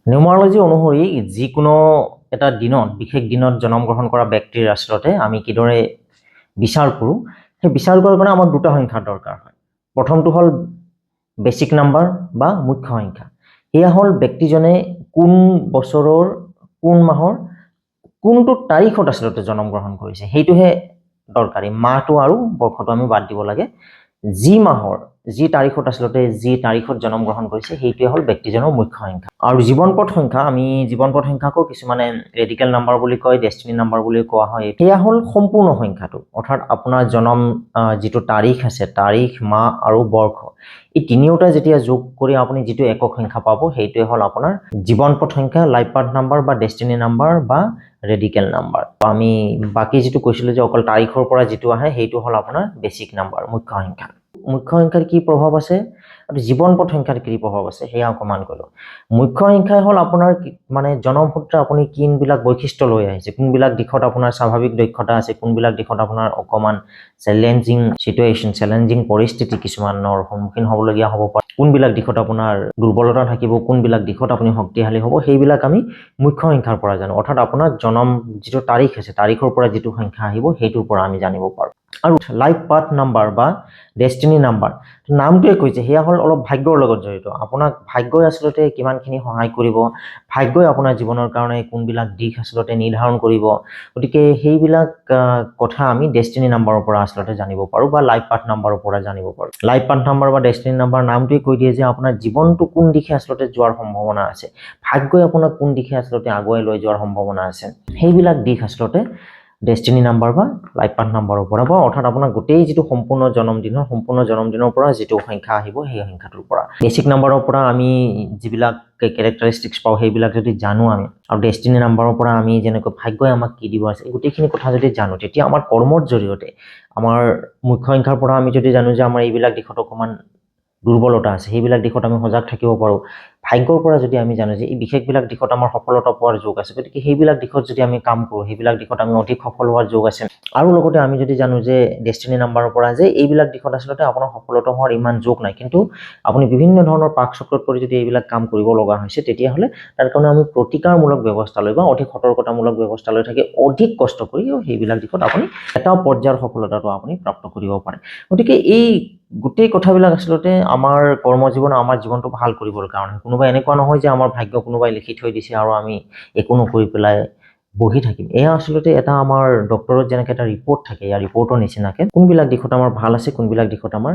নিউমাৰলজি অনুসৰি যিকোনো এটা দিনত বিশেষ দিনত জন্মগ্ৰহণ কৰা ব্যক্তিৰ আচলতে আমি কিদৰে বিচাৰ কৰোঁ সেই বিচাৰ কৰাৰ কাৰণে আমাক দুটা সংখ্যাৰ দৰকাৰ হয়। প্ৰথমটো হ'ল বেচিক নাম্বাৰ বা মুখ্য সংখ্যা। এয়া হ'ল ব্যক্তিজনে কোন বছৰৰ কোন মাহৰ কোনটো তাৰিখত আচলতে জন্মগ্ৰহণ কৰিছে সেইটোহে দৰকাৰী। মাহটো আৰু বৰ্ষটো আমি বাদ দিব লাগে। যি মাহৰ যি তাৰিখত আচলতে যি তাৰিখত জন্মগ্ৰহণ কৰিছে সেইটোৱে হ'ল ব্যক্তিজনৰ মুখ্য সংখ্যা। আৰু জীৱনপথ সংখ্যা, আমি জীৱনপথ সংখ্যাকো কিছুমানে ৰেডিকেল নাম্বাৰ বুলি কয়, ডেষ্টিনি নাম্বাৰ বুলি কোৱা হয়। সেয়া হ'ল সম্পূৰ্ণ সংখ্যাটো, অৰ্থাৎ আপোনাৰ জন্ম যিটো তাৰিখ আছে, তাৰিখ, মাহ আৰু বৰ্ষ, এই তিনিওটা যেতিয়া যোগ কৰি আপুনি যিটো একক সংখ্যা পাব সেইটোৱে হ'ল আপোনাৰ জীৱনপথ সংখ্যা, লাইফ পাথ নাম্বাৰ বা ডেষ্টিনি নাম্বাৰ বা ৰেডিকেল নাম্বাৰ। আমি বাকী যিটো কৈছিলোঁ যে অকল তাৰিখৰ পৰা যিটো আহে সেইটো হ'ল আপোনাৰ বেচিক নাম্বাৰ, মুখ্য সংখ্যা। মুখ্য সংখ্যাৰ কি প্ৰভাৱ আছে আৰু জীৱনপথ সংখ্যাৰ কি প্ৰভাৱ আছে সেয়া অকণমান ক'লোঁ। মুখ্য সংখ্যাই হ'ল আপোনাৰ মানে জন্মসূত্ৰে আপুনি কোনবিলাক বৈশিষ্ট্য লৈ আহিছে, কোনবিলাক দিশত আপোনাৰ স্বাভাৱিক দক্ষতা আছে, কোনবিলাক দিশত আপোনাৰ অকণমান চেলেঞ্জিং চিটুৱেশ্যন, চেলেঞ্জিং পৰিস্থিতি কিছুমানৰ সন্মুখীন হ'বলগীয়া হ'ব পাৰে, কোনবিলাক দিশত আপোনাৰ দুৰ্বলতা থাকিব, কোনবিলাক দিশত আপুনি শক্তিশালী হ'ব, সেইবিলাক আমি মুখ্য সংখ্যাৰ পৰা জানো। অৰ্থাৎ আপোনাৰ জন্ম যিটো তাৰিখ আছে, তাৰিখৰ পৰা যিটো সংখ্যা আহিব সেইটোৰ পৰা আমি জানিব পাৰোঁ। আৰু লাইফ পাথ নাম্বাৰ বা ডেষ্টিনি নাম্বাৰ, নামটোৱে কৈছে সেয়া হ'ল অলপ ভাগ্যৰ লগত জড়িত। আপোনাক ভাগ্যই আচলতে কিমানখিনি সহায় কৰিব, ভাগ্যই আপোনাৰ জীৱনৰ কাৰণে কোনবিলাক দিশ আচলতে নিৰ্ধাৰণ কৰিব, গতিকে সেইবিলাক কথা আমি ডেষ্টিনি নাম্বাৰৰ পৰা আচলতে জানিব পাৰোঁ বা লাইফ পাথ নাম্বাৰৰ পৰা জানিব পাৰোঁ। লাইফ পাথ নাম্বাৰ বা ডেষ্টিনি নাম্বাৰ নামটোৱে কৈ দিয়ে যে আপোনাৰ জীৱনটো কোন দিশে আচলতে যোৱাৰ সম্ভাৱনা আছে, ভাগ্যই আপোনাক কোন দিশে আচলতে আগুৱাই লৈ যোৱাৰ সম্ভাৱনা আছে, সেইবিলাক দিশ আচলতে ডেষ্টিনি নাম্বাৰ বা লাইফ পাথ নাম্বাৰৰ পৰা বা অৰ্থাৎ আপোনাৰ গোটেই যিটো সম্পূৰ্ণ জন্মদিনৰ পৰা যিটো সংখ্যা আহিব সেই সংখ্যাটোৰ পৰা। বেচিক নাম্বাৰৰ পৰা আমি যিবিলাক কেৰেক্টাৰিষ্টিক্স পাওঁ সেইবিলাক যদি জানো আমি, আৰু ডেষ্টিনি নাম্বাৰৰ পৰা আমি যেনেকৈ ভাগ্যই আমাক কি দিব আছে গোটেইখিনি কথা যদি জানো, তেতিয়া আমাৰ কৰ্মৰ জৰিয়তে আমাৰ মুখ্য সংখ্যাৰ পৰা আমি যদি জানো যে আমাৰ এইবিলাক দিশত অকণমান দুৰ্বলতা আছে, সেইবিলাক দিশত আমি সজাগ থাকিব পাৰোঁ। ভাগ্যৰ পৰা যদি আমি জানো যে এই বিশেষবিলাক দিশত আমাৰ সফলতা পোৱাৰ যোগ আছে, গতিকে সেইবিলাক দিশত যদি আমি কাম কৰোঁ সেইবিলাক দিশত আমি অধিক সফল হোৱাৰ যোগ আছে। আৰু লগতে আমি যদি জানো যে ডেষ্টিনি নাম্বাৰৰ পৰা যে এইবিলাক দিশত আচলতে আপোনাৰ সফলতা হোৱাৰ ইমান যোগ নাই, কিন্তু আপুনি বিভিন্ন ধৰণৰ পাক চক্ৰত পৰি যদি এইবিলাক কাম কৰিব লগা হৈছে, তেতিয়াহ'লে তাৰ কাৰণে আমি প্ৰতিকাৰমূলক ব্যৱস্থা লৈ বা অধিক সতৰ্কতামূলক ব্যৱস্থা লৈ থাকি অধিক কষ্ট কৰি সেইবিলাক দিশত আপুনি এটা পৰ্যায়ৰ সফলতাটো আপুনি প্ৰাপ্ত কৰিব পাৰে। গতিকে এই গোটেই কথাবিলাক আচলতে আমাৰ কৰ্মজীৱন, আমাৰ জীৱনটো ভাল কৰিবৰ কাৰণে। কোনোবাই এনেকুৱা নহয় যে আমাৰ ভাগ্য কোনোবাই লিখি থৈ দিছে আৰু আমি একো নকৰি পেলাই বহি থাকিম। এয়া আচলতে এটা আমাৰ ডক্টৰত যেনেকৈ এটা ৰিপৰ্ট থাকে, ইয়াৰ ৰিপৰ্টৰ নিচিনাকৈ কোনবিলাক দিশত আমাৰ ভাল আছে, কোনবিলাক দিশত আমাৰ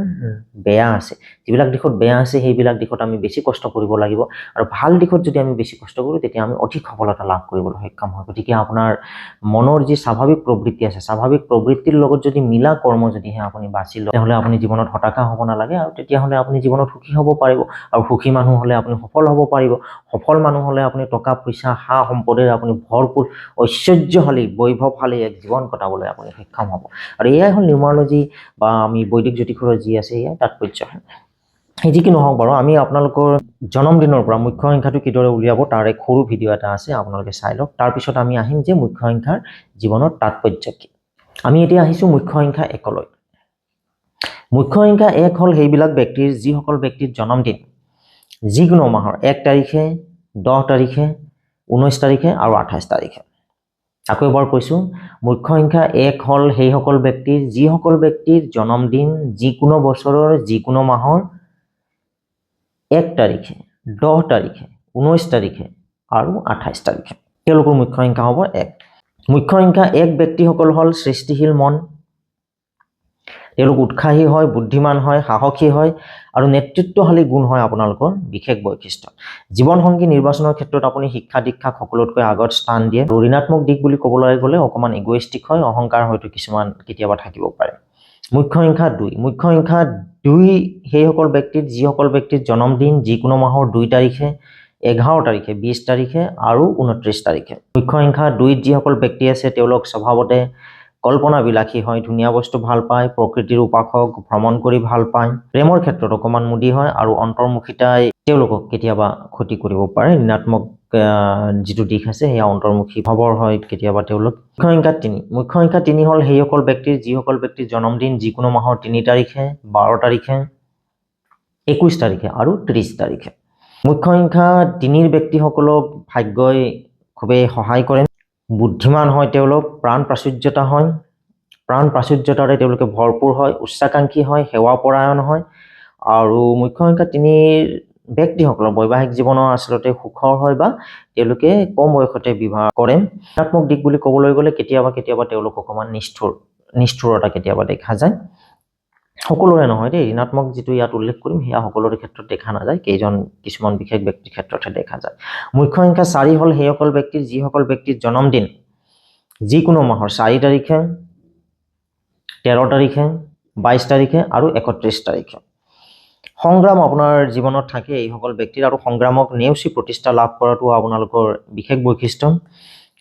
বেয়া আছে, যিবিলাক দিশত বেয়া আছে সেইবিলাক দিশত আমি বেছি কষ্ট কৰিব লাগিব, আৰু ভাল দিশত যদি আমি বেছি কষ্ট কৰোঁ তেতিয়া আমি অধিক সফলতা লাভ কৰিবলৈ সক্ষম হয়। গতিকে আপোনাৰ মনৰ যি স্বাভাৱিক প্ৰবৃত্তি আছে, স্বাভাৱিক প্ৰবৃত্তিৰ লগত যদি মিলা কৰ্ম যদিহে আপুনি বাছি লয়, তেতিয়াহ'লে আপুনি জীৱনত হতাশা হ'ব নালাগে, আৰু তেতিয়াহ'লে আপুনি জীৱনত সুখী হ'ব পাৰিব। আৰু সুখী মানুহ হ'লে আপুনি সফল হ'ব পাৰিব। সফল মানুহ হ'লে আপুনি টকা পইচা সা সম্পদেৰে আপুনি ভৰপূৰ ঐশ্বৰ্যশালী বৈভৱশালী এক জীৱন কটাবলৈ আপুনি সক্ষম হ'ব। আৰু এয়াই হ'ল নিউমাৰলজি বা আমি বৈদিক জ্যোতিষৰ যি আছে এয়াই তাৎপৰ্য। সেই যি কি নহওক বাৰু, আমি আপোনালোকৰ জন্মদিনৰ পৰা মুখ্য সংখ্যাটো কিদৰে উলিয়াব তাৰ এক সৰু ভিডিঅ' এটা আছে, আপোনালোকে চাই লওক। তাৰপিছত আমি আহিম যে মুখ্য সংখ্যাৰ জীৱনৰ তাৎপৰ্য কি। আমি এতিয়া আহিছোঁ মুখ্য সংখ্যা 1লৈ। মুখ্য সংখ্যা 1 হ'ল সেইবিলাক ব্যক্তিৰ যিসকল ব্যক্তিৰ জন্মদিন যিকোনো মাহৰ 1 তাৰিখে, 10 তাৰিখে, 19 তাৰিখে আৰু 28 তাৰিখে। আকৌ এবাৰ কৈছোঁ, মুখ্য সংখ্যা 1 হ'ল সেইসকল ব্যক্তিৰ যিসকল ব্যক্তিৰ জন্মদিন যিকোনো বছৰৰ যিকোনো মাহৰ 1 তাৰিখে, 10 তাৰিখে, 19 তাৰিখে আৰু 28 তাৰিখে। তেওঁলোকৰ মুখ্য সংখ্যা হ'ব 1। মুখ্য সংখ্যা 1 ব্যক্তিসকল হ'ল সৃষ্টিশীল মন, তেওঁলোক উৎসাহী হয়, বুদ্ধিমান হয়, সাহসী হয় আৰু নেতৃত্বশালী গুণ হয় আপোনালোকৰ বিশেষ বৈশিষ্ট্য। জীৱনসংগী নিৰ্বাচনৰ ক্ষেত্ৰত আপুনি শিক্ষা দীক্ষাক সকলোতকৈ আগত স্থান দিয়ে। ঋণাত্মক দিশ বুলি ক'বলৈ গ'লে অকণমান ইগোইষ্টিক হয়, অহংকাৰ হয়তো কিছুমান কেতিয়াবা থাকিব পাৰে। মুখ্য সংখ্যা 2। মুখ্য সংখ্যা 2 সেইসকল ব্যক্তিৰ যিসকল ব্যক্তিৰ জন্মদিন যিকোনো মাহৰ 2 তাৰিখে, 11 তাৰিখে, 20 তাৰিখে আৰু 29 তাৰিখে। মুখ্য সংখ্যা 2ত যিসকল ব্যক্তি আছে তেওঁলোক স্বভাৱতে কল্পনাবিলাসী হয়, ধুনীয়া বস্তু ভাল পায়, প্ৰকৃতিৰ উপাসক, ভ্ৰমণ কৰি ভাল পায়, প্ৰেমৰ ক্ষেত্ৰত অকণমান মুদি হয় আৰু অন্তৰ্মুখিতাই তেওঁলোকক কেতিয়াবা ক্ষতি কৰিব পাৰে। ঋণাত্মক যিটো দিশ আছে সেয়া অন্তৰ্মুখী ভাৱৰ হয় কেতিয়াবা তেওঁলোক। মুখ্য সংখ্যা 3। মুখ্য সংখ্যা 3 হ'ল সেইসকল ব্যক্তিৰ যিসকল ব্যক্তিৰ জন্মদিন যিকোনো মাহৰ 3 তাৰিখে, 12 তাৰিখে, 21 তাৰিখে আৰু 30 তাৰিখে। মুখ্য সংখ্যা 3ৰ ব্যক্তিসকলক ভাগ্যই খুবেই সহায় কৰে। বুদ্ধিমান হয় তেওঁলোক, প্ৰাণ প্ৰাচুৰ্যতা হয়, প্ৰাণ প্ৰাচুৰ্যতাৰে তেওঁলোকে ভৰপূৰ হয়, উচ্চাকাংক্ষী হয়, সেৱাপৰায়ণ হয়। আৰু মুখ্য সংখ্যা 3ৰ ব্যক্তিসকলৰ বৈবাহিক জীৱনৰ আচলতে সুখৰ হয় বা তেওঁলোকে কম বয়সতে বিবাহ কৰে। ঋণাত্মক দিশ বুলি ক'বলৈ গ'লে কেতিয়াবা তেওঁলোক অকণমান নিষ্ঠুৰতা কেতিয়াবা দেখা যায়। সকলোৰে নহয় দেই, ঋণাত্মক যিটো ইয়াত উল্লেখ কৰিম সেয়া সকলোৰে ক্ষেত্ৰত দেখা নাযায়, কিছুমান বিশেষ ব্যক্তিৰ ক্ষেত্ৰতহে দেখা যায়। মুখ্য সংখ্যা 4 হ'ল সেইসকল ব্যক্তিৰ যিসকল ব্যক্তিৰ জন্মদিন যিকোনো মাহৰ 4 তাৰিখে, 13 তাৰিখে, 22 তাৰিখে আৰু 31 তাৰিখে। সংগ্ৰাম আপোনাৰ জীৱনত থাকে এইসকল ব্যক্তিৰ, আৰু সংগ্ৰামক নেওচি প্ৰতিষ্ঠা লাভ কৰাটো আপোনালোকৰ বিশেষ বৈশিষ্ট্য।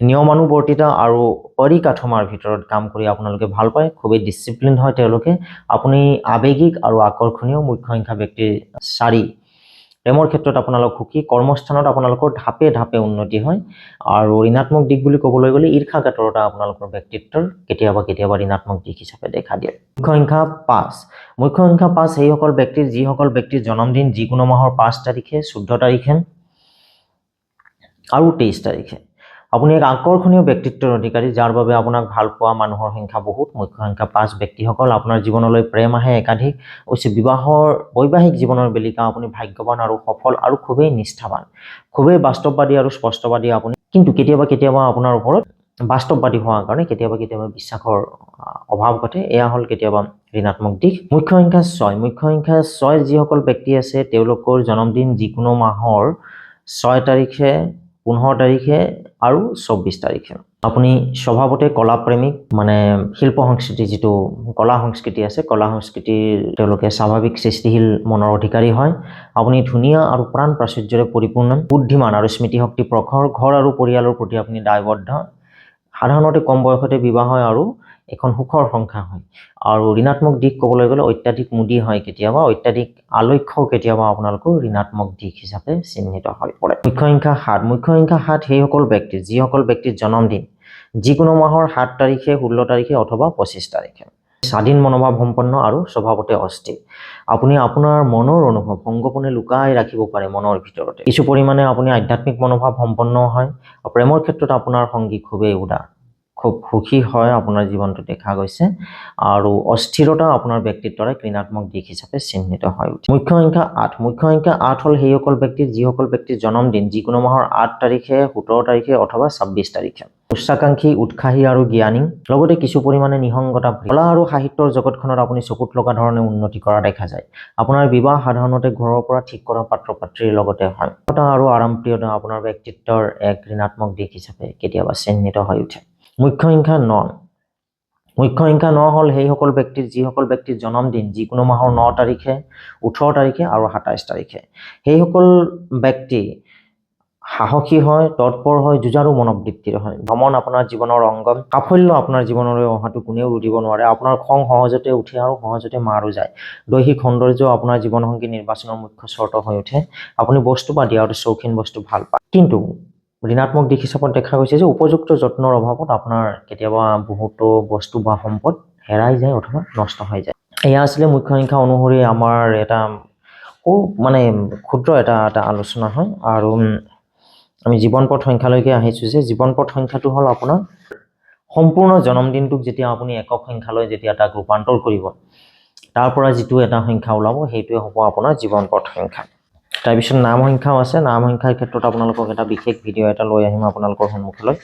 নিয়মানুবৰ্তিতা আৰু পৰিকাঠামোৰ ভিতৰত কাম কৰি আপোনালোকে ভাল পায়, খুবেই ডিচিপ্লিন হয় তেওঁলোকে। আপুনি আৱেগিক আৰু আকৰ্ষণীয় মুখ্য সংখ্যা ব্যক্তিৰ 4। প্ৰেমৰ ক্ষেত্ৰত আপোনালোক সুখী, কৰ্মস্থানত আপোনালোকৰ ধাপে ধাপে উন্নতি হয়। আৰু ঋণাত্মক দিশ বুলি ক'বলৈ গ'লে ঈৰ্ষাকাতৰতা আপোনালোকৰ ব্যক্তিত্বৰ কেতিয়াবা ঋণাত্মক দিশ হিচাপে দেখা দিয়ে। মুখ্য সংখ্যা 5। মুখ্য সংখ্যা 5 সেইসকল ব্যক্তিৰ যিসকল ব্যক্তিৰ জন্মদিন যিকোনো মাহৰ 5 তাৰিখে, 14 তাৰিখে আৰু 23 তাৰিখে। আপুনি এক আকৰ্ষণীয় ব্যক্তিত্বৰ অধিকাৰী, যাৰ বাবে আপোনাক ভাল পোৱা মানুহৰ সংখ্যা বহুত। মুখ্য সংখ্যা 5 ব্যক্তিসকল, আপোনাৰ জীৱনলৈ প্ৰেম আহে একাধিক, অৱশ্যে বৈবাহিক জীৱনৰ বেলিকা আপুনি ভাগ্যৱান আৰু সফল আৰু খুবেই নিষ্ঠাৱান, খুবেই বাস্তৱবাদী আৰু স্পষ্টবাদী আপুনি। কিন্তু কেতিয়াবা আপোনাৰ ওপৰত বাস্তৱবাদী হোৱাৰ কাৰণে কেতিয়াবা বিশ্বাসৰ অভাৱ ঘটে, এয়া হ'ল কেতিয়াবা ঋণাত্মক দিশ। মুখ্য সংখ্যা 6। মুখ্য সংখ্যা 6 যিসকল ব্যক্তি আছে তেওঁলোকৰ জন্মদিন যিকোনো মাহৰ 6 তাৰিখে, 15 তাৰিখে আৰু 24 তাৰিখে। আপুনি স্বভাৱতে কলাপ্ৰেমিক, মানে শিল্প সংস্কৃতি যিটো কলা সংস্কৃতি আছে, কলা সংস্কৃতিৰ তেওঁলোকে স্বাভাৱিক সৃষ্টিশীল মনৰ অধিকাৰী হয়। আপুনি ধুনীয়া আৰু প্ৰাণ প্ৰাচুৰ্যৰে পৰিপূৰ্ণ, বুদ্ধিমান আৰু স্মৃতিশক্তি প্ৰখৰ, ঘৰ আৰু পৰিয়ালৰ প্ৰতি আপুনি দায়বদ্ধ। সাধাৰণতে কম বয়সতে বিবাহ হয় আৰু এখন সুখৰ সংখ্যা হয়। আৰু ঋণাত্মক দিশ ক'বলৈ গ'লে অত্যাধিক মুদি হয়, কেতিয়াবা অত্যাধিক আলস্যও কেতিয়াবা আপোনালোকৰ ঋণাত্মক দিশ হিচাপে চিহ্নিত হৈ পৰে। মুখ্য সংখ্যা 7। মুখ্য সংখ্যা 7 সেইসকল ব্যক্তি যিসকল ব্যক্তিৰ জন্মদিন যিকোনো মাহৰ 7 তাৰিখে, 16 তাৰিখে অথবা 25 তাৰিখে। স্বাধীন মনোভাৱ সম্পন্ন আৰু স্বভাৱতে অস্থিৰ। আপুনি আপোনাৰ মনৰ অনুভৱ সংগোপনে লুকাই ৰাখিব পাৰে মনৰ ভিতৰতে। কিছু পৰিমাণে আপুনি আধ্যাত্মিক মনোভাৱ সম্পন্ন হয়। প্ৰেমৰ ক্ষেত্ৰত আপোনাৰ সংগী খুবেই উদাৰ, খুব সুখী হয় আপোনাৰ জীৱনটো দেখা গৈছে। আৰু অস্থিৰতা আপোনাৰ ব্যক্তিত্বৰে ঋণাত্মক দিশ হিচাপে চিহ্নিত হৈ উঠে। মুখ্য সংখ্যা 8। মুখ্য সংখ্যা 8 হ'ল সেইসকল ব্যক্তিৰ যিসকল ব্যক্তিৰ জন্মদিন যিকোনো মাহৰ 8 তাৰিখে, 17 তাৰিখে অথবা 26 তাৰিখে। উচ্চাকাংক্ষী, উৎসাহী আৰু জ্ঞানী, লগতে কিছু পৰিমাণে নিসংগতা। কলা আৰু সাহিত্যৰ জগতখনত আপুনি চকুত লগা ধৰণে উন্নতি কৰা দেখা যায়। আপোনাৰ বিবাহ সাধাৰণতে ঘৰৰ পৰা ঠিক কৰা পাত্ৰ পাত্ৰীৰ লগতে হয়। আৰু আৰামপ্ৰিয়তা আপোনাৰ ব্যক্তিত্বৰ এক ঋণাত্মক দিশ হিচাপে কেতিয়াবা চিহ্নিত হৈ উঠে। মুখ্য সংখ্যা 9। মুখ্য সংখ্যা 9 হ'ল সেইসকল ব্যক্তিৰ যিসকল ব্যক্তিৰ জন্মদিন যিকোনো মাহৰ 9 তাৰিখে, 18 তাৰিখে আৰু 27 তাৰিখে। সেইসকল ব্যক্তি সাহসী হয়, তৎপৰ হয়, যুঁজাৰু মনোবৃত্তিৰ হয়। ভ্ৰমণ আপোনাৰ জীৱনৰ অংগ, সাফল্য আপোনাৰ জীৱনলৈ অহাটো কোনেও ৰুধিব নোৱাৰে। আপোনাৰ খং সহজতে উঠে আৰু সহজতে মাৰো যায়। দৈহিক সৌন্দৰ্য আপোনাৰ জীৱনসংগী নিৰ্বাচনৰ মুখ্য চৰ্ত হৈ উঠে। আপুনি বস্তুবাদী আৰু চৌখিন বস্তু ভাল পায়। কিন্তু ঋণাত্মক দিশ হিচাপত দেখা গৈছে যে উপযুক্ত যত্নৰ অভাৱত আপোনাৰ কেতিয়াবা বহুতো বস্তু বা সম্পদ হেৰাই যায় অথবা নষ্ট হৈ যায়। এয়া আছিলে মুখ্য সংখ্যা অনুসৰি আমাৰ এটা ক্ষুদ্ৰ এটা আলোচনা হয়। আৰু আমি জীৱন পথ সংখ্যালৈকে আহিছোঁ যে জীৱন পথ সংখ্যাটো হ'ল আপোনাৰ সম্পূৰ্ণ জন্মদিনটোক যেতিয়া আপুনি একক সংখ্যালৈ যেতিয়া তাক ৰূপান্তৰ কৰিব, তাৰ পৰা যিটো এটা সংখ্যা ওলাব সেইটোৱে হ'ব আপোনাৰ জীৱন পথ সংখ্যা। তাৰপিছত নাম সংখ্যাও আছে। নাম সংখ্যাৰ ক্ষেত্ৰত আপোনালোকক এটা বিশেষ ভিডিঅ' এটা লৈ আহিম আপোনালোকৰ সন্মুখলৈ।